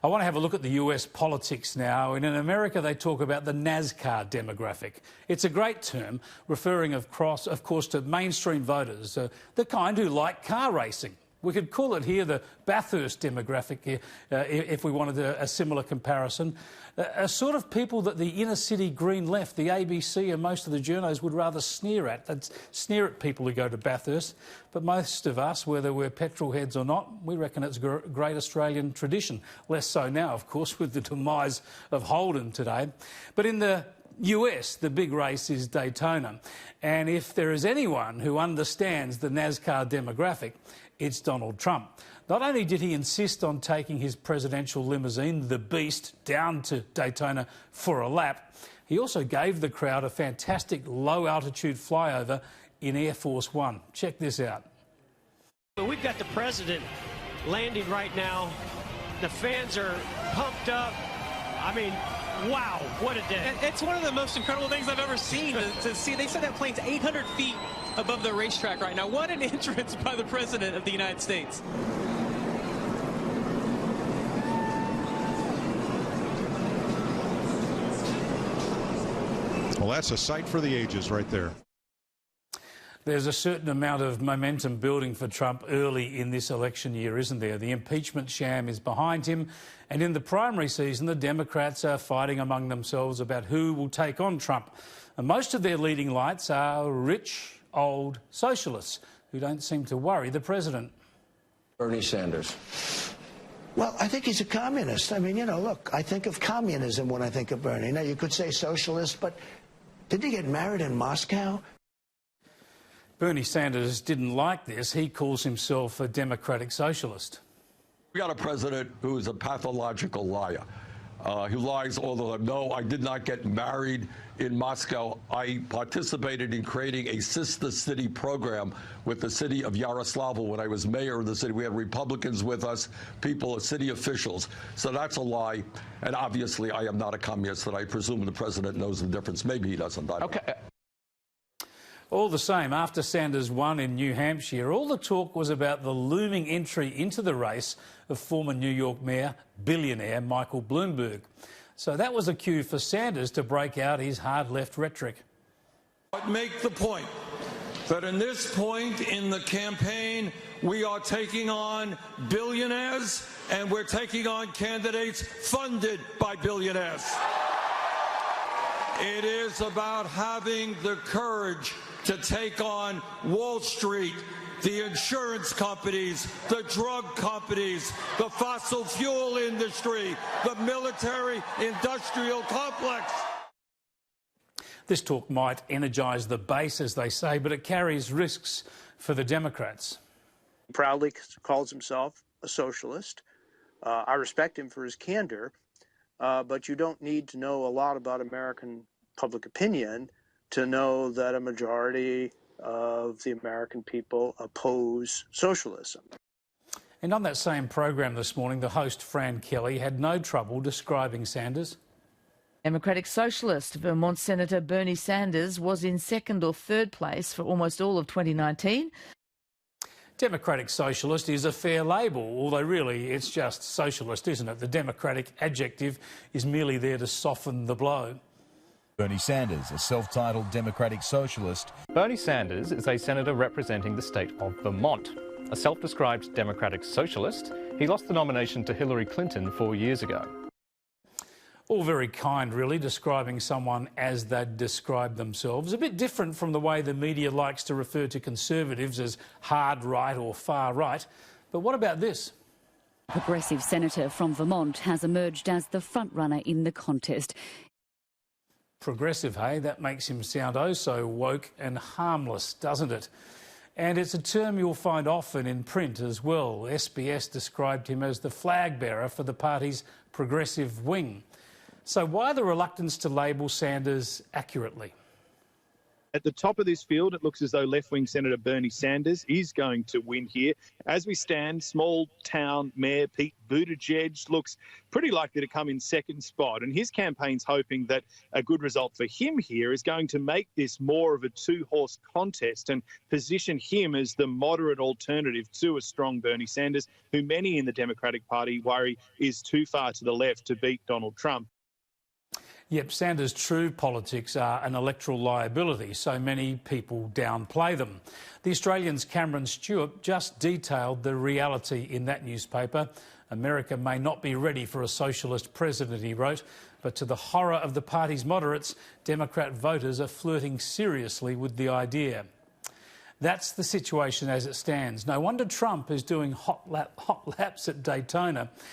I want to have a look at the US politics now. And in America, they talk about the NASCAR demographic. It's a great term, referring, of course, to mainstream voters, the kind who like car racing. We could call it here the Bathurst demographic if we wanted a similar comparison. A sort of people that the inner city Green Left, the ABC and most of the journos would rather sneer at. They'd sneer at people who go to Bathurst. But most of us, whether we're petrol heads or not, we reckon it's a great Australian tradition. Less so now, of course, with the demise of Holden today. But in the US, the big race is Daytona. And if there is anyone who understands the NASCAR demographic, it's Donald Trump. Not only did he insist on taking his presidential limousine, the Beast, down to Daytona for a lap, he also gave the crowd a fantastic low-altitude flyover in Air Force One. Check this out. We've got the president landing right now. The fans are pumped up. I mean, wow, what a day. It's one of the most incredible things I've ever seen to see. They said that plane's 800 feet above the racetrack right now. What an entrance by the President of the United States. Well, that's a sight for the ages right there. There's a certain amount of momentum building for Trump early in this election year, isn't there? The impeachment sham is behind him, and in the primary season, the Democrats are fighting among themselves about who will take on Trump. And most of their leading lights are rich, old socialists who don't seem to worry the president. Bernie Sanders. Well, I think he's a communist. I mean, you know, look, I think of communism when I think of Bernie. Now, you could say socialist, but didn't he get married in Moscow? Bernie Sanders didn't like this. He calls himself a democratic socialist. We got a president who is a pathological liar. He lies all the time. No, I did not get married in Moscow. I participated in creating a sister city program with the city of Yaroslavl when I was mayor of the city. We had Republicans with us, people, city officials. So that's a lie. And obviously, I am not a communist, and I presume the president knows the difference. Maybe he doesn't. I don't know. All the same, after Sanders won in New Hampshire, all the talk was about the looming entry into the race of former New York Mayor, billionaire Michael Bloomberg. So that was a cue for Sanders to break out his hard left rhetoric. I'd make the point that in this point in the campaign, we are taking on billionaires and we're taking on candidates funded by billionaires. It is about having the courage to take on Wall Street, the insurance companies, the drug companies, the fossil fuel industry, the military-industrial complex. This talk might energise the base, as they say, but it carries risks for the Democrats. He proudly calls himself a socialist. I respect him for his candour, but you don't need to know a lot about American public opinion to know that a majority of the American people oppose socialism. And on that same program this morning, the host, Fran Kelly, had no trouble describing Sanders. Democratic Socialist Vermont Senator Bernie Sanders was in second or third place for almost all of 2019. Democratic Socialist is a fair label, although really it's just socialist, isn't it? The democratic adjective is merely there to soften the blow. Bernie Sanders, a self-titled Democratic Socialist. Bernie Sanders is a senator representing the state of Vermont. A self-described Democratic Socialist, he lost the nomination to Hillary Clinton 4 years ago. All very kind, really, describing someone as they'd describe themselves. A bit different from the way the media likes to refer to conservatives as hard right or far right. But what about this? Progressive senator from Vermont has emerged as the frontrunner in the contest. Progressive, hey? That makes him sound oh so woke and harmless, doesn't it? And it's a term you'll find often in print as well. SBS described him as the flag bearer for the party's progressive wing. So why the reluctance to label Sanders accurately? At the top of this field, it looks as though left-wing Senator Bernie Sanders is going to win here. As we stand, small-town Mayor Pete Buttigieg looks pretty likely to come in second spot, and his campaign's hoping that a good result for him here is going to make this more of a two-horse contest and position him as the moderate alternative to a strong Bernie Sanders, who many in the Democratic Party worry is too far to the left to beat Donald Trump. Yep, Sanders' true politics are an electoral liability, so many people downplay them. The Australian's Cameron Stewart just detailed the reality in that newspaper. America may not be ready for a socialist president, he wrote, but to the horror of the party's moderates, Democrat voters are flirting seriously with the idea. That's the situation as it stands. No wonder Trump is doing hot laps at Daytona.